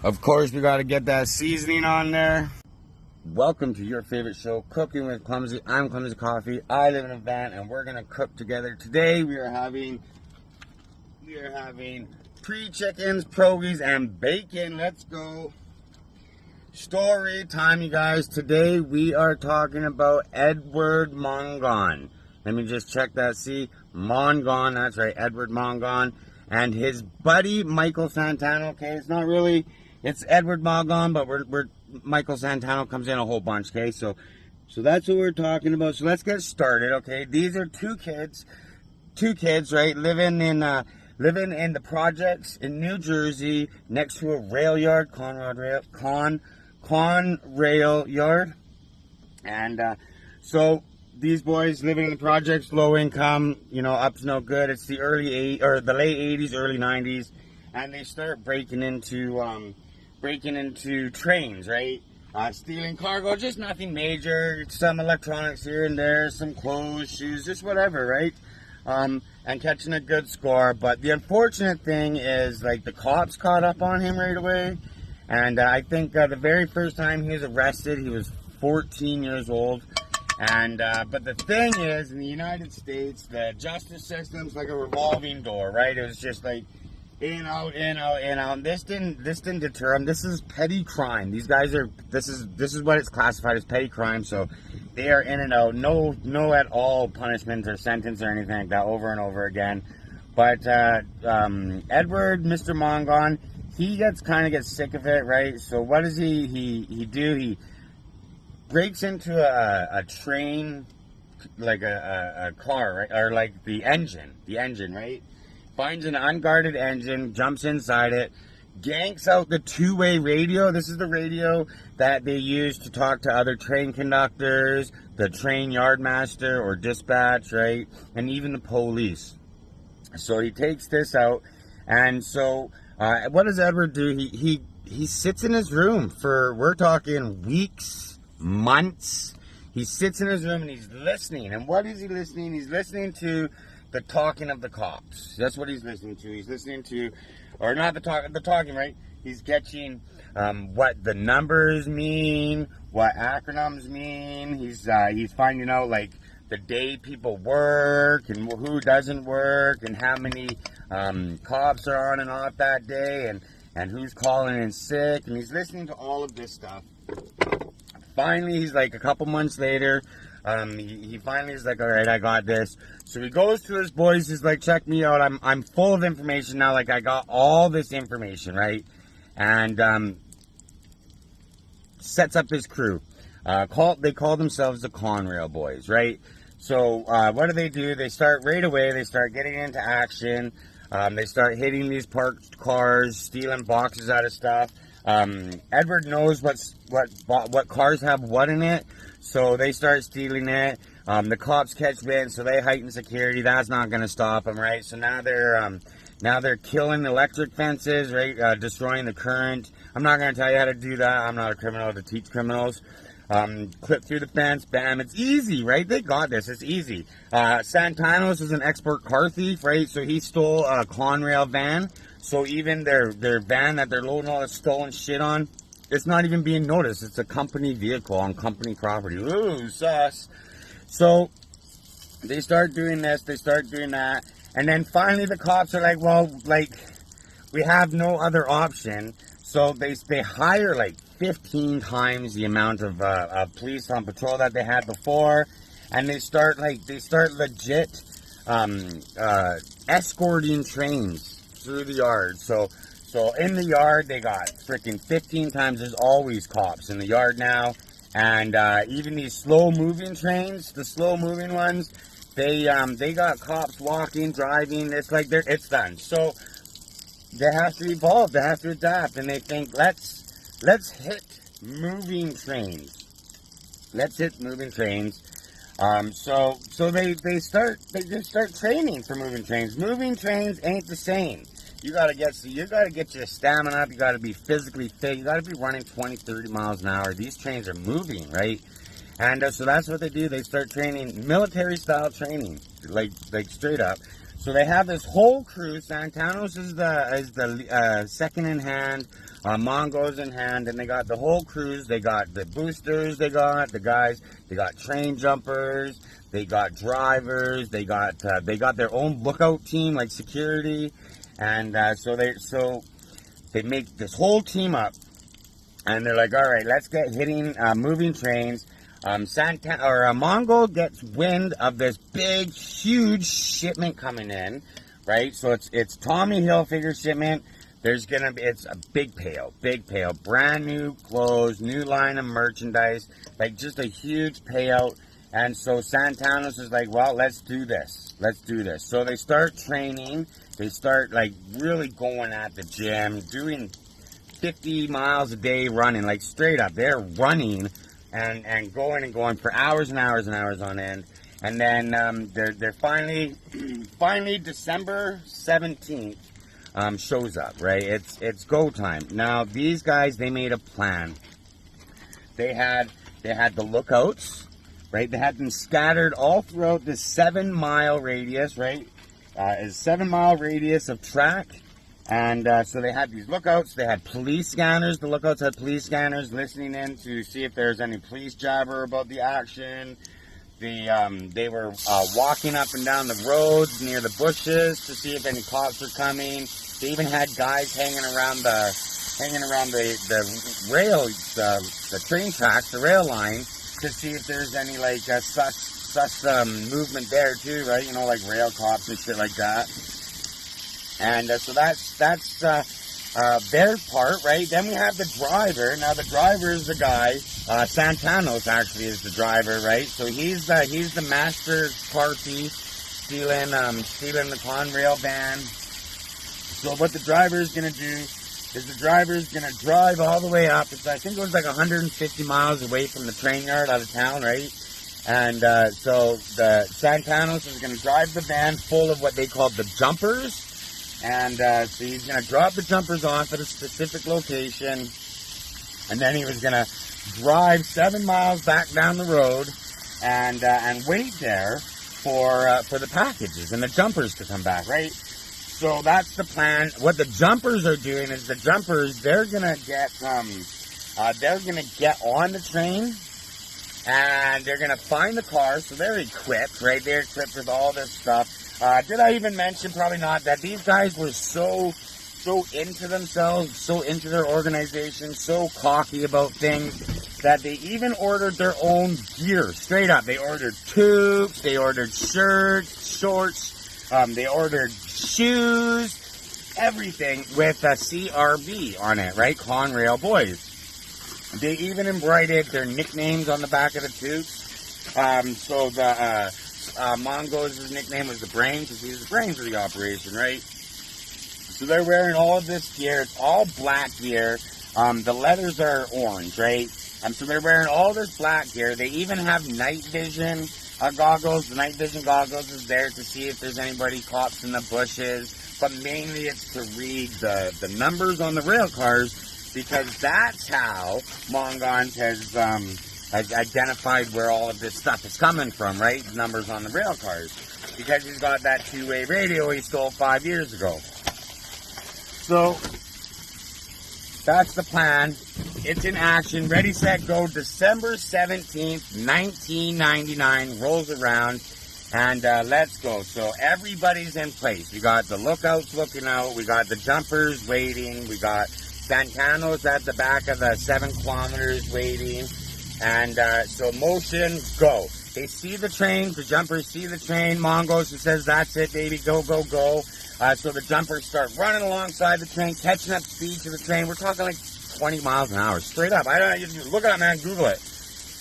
Of course, we got to get that seasoning on there. Welcome to your favorite show, Cooking with Clumsy. I'm Clumsy Coffee. I live in a van, and we're gonna cook together. Today, we are having pre-chickens, pierogies, and bacon. Let's go. Story time, you guys. Today, we are talking about Edward Mongon. Let me just check that. See, Mongon. That's right, Edward Mongon, and his buddy Michael Santano. Okay, it's not really. It's Edward Mongon, but we're Michael Santano comes in a whole bunch. Okay, so that's what we're talking about. So let's get started. Okay, these are two kids, right, living in the projects in New Jersey, next to a rail yard, Conrail yard, and so these boys living in the projects, low income, up to no good. It's the late 80s, early 90s, and they start breaking into trains, right? Stealing cargo, just nothing major, some electronics here and there, some clothes, shoes, just whatever, right? And catching a good score. But the unfortunate thing is, like, the cops caught up on him right away. And I think the very first time he was arrested, he was 14 years old. And but the thing is, in the United States, the justice system's like a revolving door, right? It was just like in, out, in, out, in, out. This didn't deter him. This is petty crime. These guys are, this is what it's classified as, petty crime. So they are in and out. No at all punishment or sentence or anything like that, over and over again. But Edward, Mr. Mongon, he kind of gets sick of it, right? So what does he do? He breaks into a train, like a car, right? Or like the engine, right? Finds an unguarded engine, jumps inside it, yanks out the two-way radio. This is the radio that they use to talk to other train conductors, the train yardmaster or dispatch, right? And even the police. So he takes this out, and so what does Edward do? He sits in his room for, we're talking weeks, months. He sits in his room and he's listening. And what is he listening? He's listening to the talking of the cops. That's what he's listening to. He's listening to, or not the talking, right? He's catching what the numbers mean, what acronyms mean. He's finding out, like, the day people work and who doesn't work and how many cops are on and off that day and who's calling in sick. And he's listening to all of this stuff. Finally, he's like, a couple months later, he finally is like, all right, I got this. So he goes to his boys. He's like, check me out. I'm full of information now. Like, I got all this information, right? And sets up his crew. They call themselves the ConRailBoys, right? So what do? They start right away. They start getting into action. They start hitting these parked cars, stealing boxes out of stuff. Edward knows what cars have what in it, so they start stealing it. The cops catch wind, so they heighten security. That's not going to stop them, right? So now they're killing electric fences, right? Destroying the current. I'm not going to tell you how to do that. I'm not a criminal to teach criminals. Clip through the fence, bam. It's easy, right? They got this. It's easy. Santanos is an expert car thief, right? So he stole a Conrail van. So even their van that they're loading all this stolen shit on, it's not even being noticed. It's a company vehicle on company property. Ooh, sus. So they start doing this, they start doing that, and then finally the cops are like, well, like, we have no other option. So they hire like 15 times the amount of police on patrol that they had before, and they start legit escorting trains through the yard. So in the yard, they got freaking 15 times. There's always cops in the yard now. And even these slow-moving trains, the slow-moving ones, they got cops walking, driving. It's like it's done. So they have to evolve. They have to adapt. And they think, let's hit moving trains. Let's hit moving trains. So they just start training for moving trains. Moving trains ain't the same. You gotta get your stamina up. You gotta be physically fit. You gotta be running 20, 30 miles an hour. These trains are moving, right? And so that's what they do. They start training, military style training, like straight up. So they have this whole crew. Santanos is the second in hand. Mongo's in hand, and they got the whole crews. They got the boosters. They got the guys. They got train jumpers. They got drivers. They got their own lookout team, like security, and so they make this whole team up, and they're like, all right, let's get hitting moving trains. Mongo gets wind of this big, huge shipment coming in, right? So it's Tommy Hilfiger shipment. It's a big pail, brand new clothes, new line of merchandise, like just a huge payout. And so Santanos is like, well, let's do this. So they start training. They start like really going at the gym, doing 50 miles a day running, like straight up. They're running and going for hours and hours and hours on end. And then they're finally December 17th. Shows up, right? It's go time. Now these guys, they made a plan. They had the lookouts, right? They had them scattered all throughout this 7-mile radius, right? Is 7-mile radius of track, and so they had these lookouts. They had police scanners. The lookouts had police scanners listening in to see if there's any police jabber about the action. They were walking up and down the roads near the bushes to see if any cops were coming. They even had guys hanging around the rail, the train tracks, the rail line, to see if there's any like sus movement there too, right? You know, like rail cops and shit like that. And so that's their part, right? Then we have the driver. Now the driver is the guy. Santanos actually is the driver, right? So he's the master car thief, stealing the ConRail van. So what the driver is going to do is the driver is going to drive all the way up. I think it was like 150 miles away from the train yard out of town, right? And so the Santanos is going to drive the van full of what they call the jumpers. And so he's going to drop the jumpers off at a specific location. And then he was going to drive 7 miles back down the road and wait there for the packages and the jumpers to come back, right? So that's the plan. What the jumpers are doing is they're gonna get on the train and they're gonna find the car. So they're equipped, right? They're equipped with all this stuff. Did I even mention? Probably not. That these guys were so into themselves, so into their organization, so cocky about things that they even ordered their own gear. Straight up, they ordered tubes, they ordered shirts, shorts. They ordered shoes, everything with a CRB on it, right? ConRailBoys. They even embroidered their nicknames on the back of the tubes. So the Mongo's nickname was the Brain, because he was the brains of the operation, right? So they're wearing all of this gear. It's all black gear. The leathers are orange, right? So they're wearing all this black gear. They even have night vision goggles. The night vision goggles is there to see if there's anybody, cops in the bushes, but mainly it's to read the numbers on the rail cars, because that's how Mongon has identified where all of this stuff is coming from, right? Numbers on the rail cars, because he's got that two-way radio he stole 5 years ago. So that's the plan. It's in action. Ready, set, go. December 17th, 1999 rolls around, and let's go. So everybody's in place. We got the lookouts looking out. We got the jumpers waiting. We got Santanos at the back of the 7 kilometers waiting. And so motion, go. They see the train. The jumpers see the train. Mongo's who says, that's it, baby. Go, go, go. So the jumpers start running alongside the train, catching up speed to the train. We're talking like 20 miles an hour, straight up. I don't know, you look it up, man, Google it.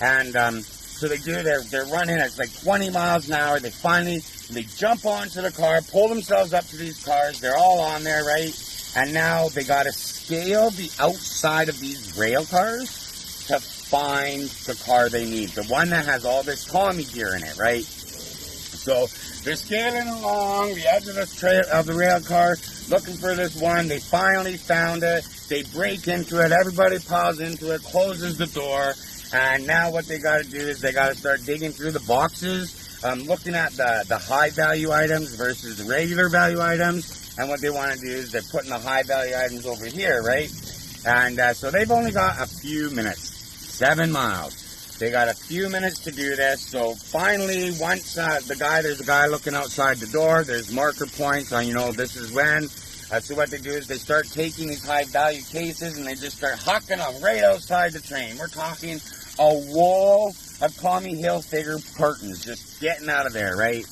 And so they do, they're running at like 20 miles an hour. They jump onto the car, pull themselves up to these cars. They're all on there, right? And now they got to scale the outside of these rail cars to find the car they need. The one that has all this Tommy gear in it, right? So they're scaling along the edge of the rail car, looking for this one. They finally found it. They break into it. Everybody piles into it, closes the door. And now what they got to do is they got to start digging through the boxes looking at the high value items versus the regular value items. And what they want to do is they're putting the high value items over here, right? And so they've only got a few minutes, 7 miles. They got a few minutes to do this. So finally, once there's a guy looking outside the door, there's marker points on, this is when. So what they do is they start taking these high value cases and they just start hucking them right outside the train. We're talking a wall of Tommy Hilfiger curtains just getting out of there, right?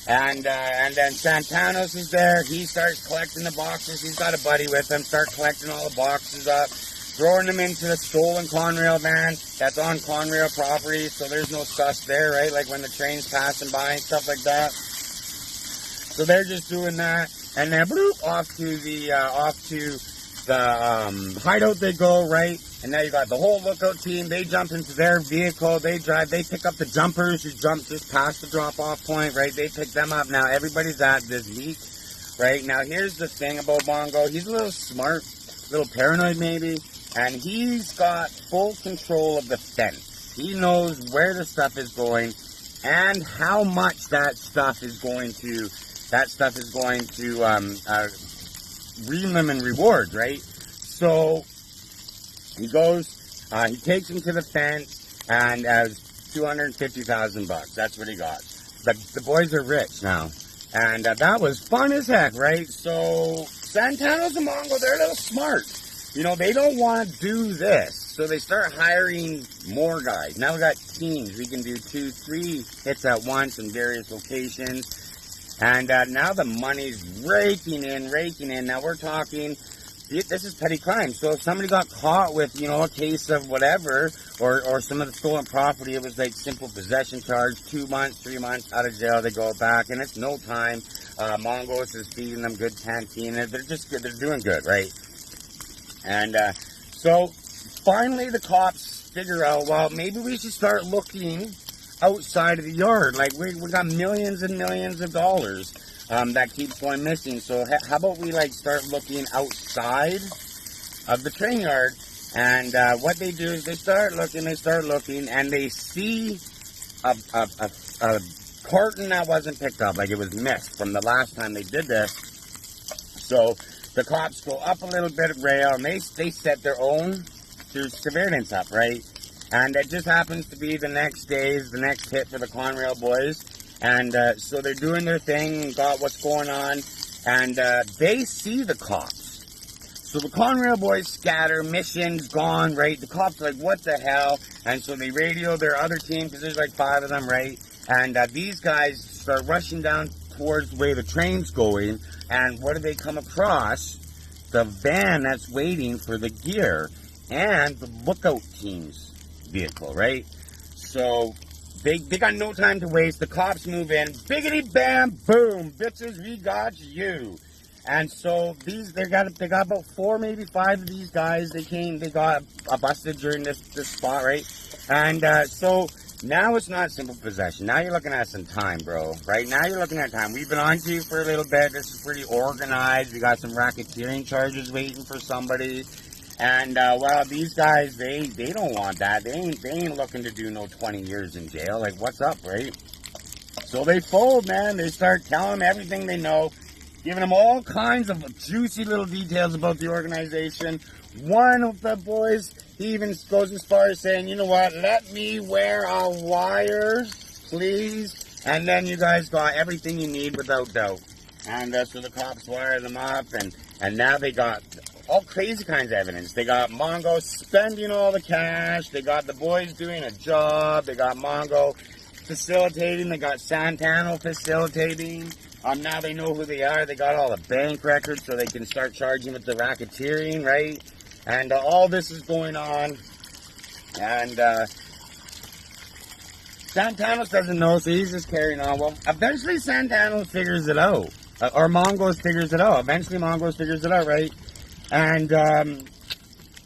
And then Santanos is there. He starts collecting the boxes. He's got a buddy with him. Start collecting all the boxes up, throwing them into the stolen ConRail van that's on ConRail property. So there's no sus there, right? Like when the train's passing by and stuff like that. So they're just doing that, and then bloop, off to the hideout they go, right? And now you got the whole lookout team. They jump into their vehicle. They drive. They pick up the jumpers who jumped just past the drop-off point, right? They pick them up. Now everybody's at this meet, right? Now here's the thing about Mongo. He's a little smart, a little paranoid maybe, and he's got full control of the fence. He knows where the stuff is going and how much that stuff is going to ream them in rewards, right? So he goes, he takes him to the fence, and as $250,000. That's what he got. The boys are rich now, and that was fun as heck, right? So Santanos and Mongo, they're a little smart. They don't want to do this, so they start hiring more guys. Now we got teams. We can do 2, 3 hits at once in various locations, and now the money's raking in. Now we're talking. This is petty crime. So if somebody got caught with, a case of whatever, or some of the stolen property, it was like simple possession charge, 2 months, 3 months out of jail, they go back, and it's no time. Mongos is feeding them good cantina. They're just good. They're doing good, right? And so finally the cops figure out, well, maybe we should start looking outside of the yard. Like we got millions and millions of dollars. That keeps going missing. So how about we start looking outside of the train yard? And what they do is they start looking, and they see a carton that wasn't picked up, like it was missed from the last time they did this. So the cops go up a little bit of rail, and they set their own surveillance up, right? And it just happens to be the next hit for the ConRailBoys. And so they're doing their thing, got what's going on, and they see the cops. So the ConRailBoys scatter, mission's gone, right? The cops are like, what the hell? And so they radio their other team, because there's like 5 of them, right? And these guys start rushing down towards the way the train's going, and what do they come across? The van that's waiting for the gear, and the lookout team's vehicle, right? So They got no time to waste. The cops move in. Biggity bam boom, bitches, we got you. And so they got about 4, maybe 5 of these guys. They got busted during this spot, right? And so now it's not simple possession. Now you're looking at some time, bro. Right now you're looking at time. We've been on to you for a little bit. This is pretty organized. We got some racketeering charges waiting for somebody. And, well, these guys, they don't want that. They ain't looking to do no 20 years in jail. Like, what's up, right? So they fold, man. They start telling them everything they know, giving them all kinds of juicy little details about the organization. One of the boys, he even goes as far as saying, you know what, let me wear a wire, please. And then you guys got everything you need without doubt. And so the cops wire them up, and now they got all crazy kinds of evidence. They got Mongo spending all the cash. They got the boys doing a job. They got Mongo facilitating. They got Santano facilitating. Now they know who they are. They got all the bank records so they can start charging with the racketeering, right? And all this is going on. And Santanos doesn't know, so he's just carrying on. Well, eventually Santanos figures it out. Or Mongos figures it out. Eventually Mongos figures it out, right? And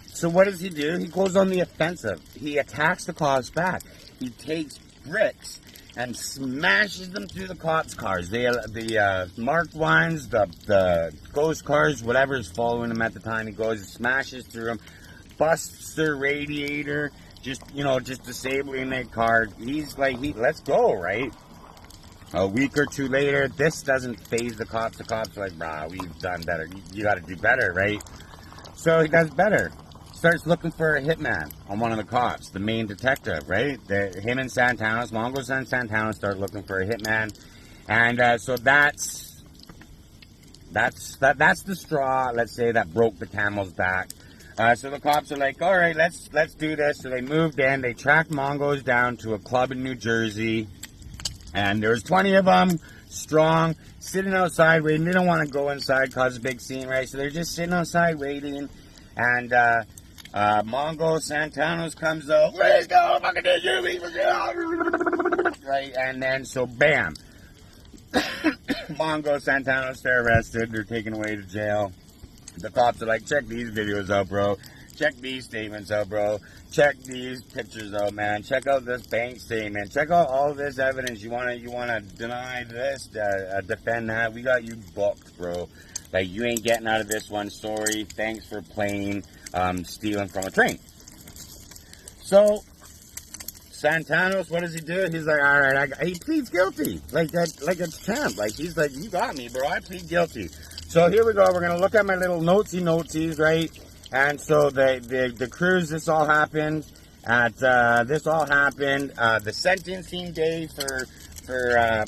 so what does he do? He goes on the offensive. He attacks the cops back. He takes bricks and smashes them through the cops' cars. The marked ones, the ghost cars, whatever is following him at the time. He goes and smashes through them, busts their radiator, just disabling their car. He's like, let's go, right? A week or two later, this doesn't faze the cops. The cops are like, brah, we've done better. You got to do better, right? So he does better. Starts looking for a hitman on one of the cops, the main detective, right? Him and Santanos, Mongon and Santanos start looking for a hitman. And so that's the straw, let's say, that broke the camel's back. So the cops are like, all right, let's do this. So they moved in. They tracked Mongos down to a club in New Jersey. And there's 20 of them, strong, sitting outside waiting. They don't want to go inside, cause a big scene, right? So they're just sitting outside waiting. And Mongo Santanos comes out, let's go, fucking do you, right? And then, so bam. Mongo Santanos, they're arrested. They're taken away to jail. The cops are like, check these videos out, bro. Check these statements out, bro. Check these pictures out, man. Check out this bank statement. Check out all this evidence. You wanna deny this, defend that. We got you booked, bro. Like, you ain't getting out of this one. Sorry. Thanks for playing stealing from a train. So Santanos, what does he do? He's like, all right, he pleads guilty, like a champ. Like, he's like, you got me, bro. I plead guilty. So here we go. We're gonna look at my little notesies, right? And so the cruise, this all happened. The sentencing day for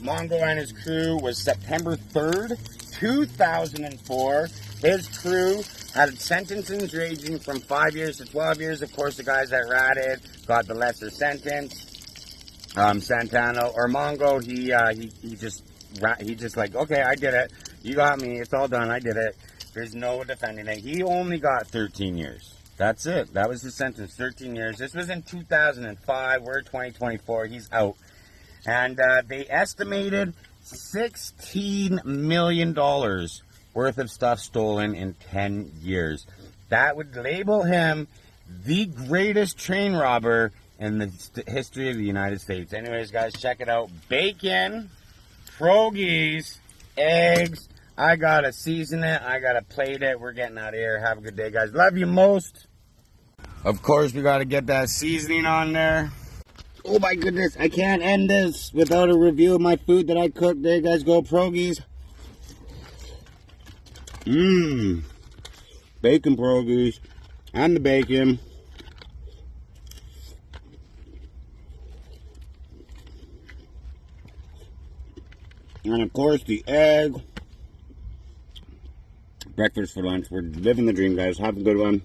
Mongo and his crew was September 3rd, 2004. His crew had sentences ranging from 5 years to 12 years. Of course, the guys that ratted got the lesser sentence. Santano or Mongo, he just like, okay, I did it. You got me. It's all done. I did it. There's no defending it. He only got 13 years. That's it. That was his sentence, 13 years. This was in 2005. We're 2024. He's out. And they estimated $16 million worth of stuff stolen in 10 years. That would label him the greatest train robber in the history of the United States. Anyways, guys, check it out. Bacon, pierogies, eggs. I gotta season it. I gotta plate it. We're getting out of here. Have a good day, guys. Love you most. Of course, we gotta get that seasoning on there. Oh my goodness, I can't end this without a review of my food that I cooked. There you guys go, pierogies. Bacon pierogies. And the bacon. And of course, the egg. Breakfast for lunch. We're living the dream, guys. Have a good one.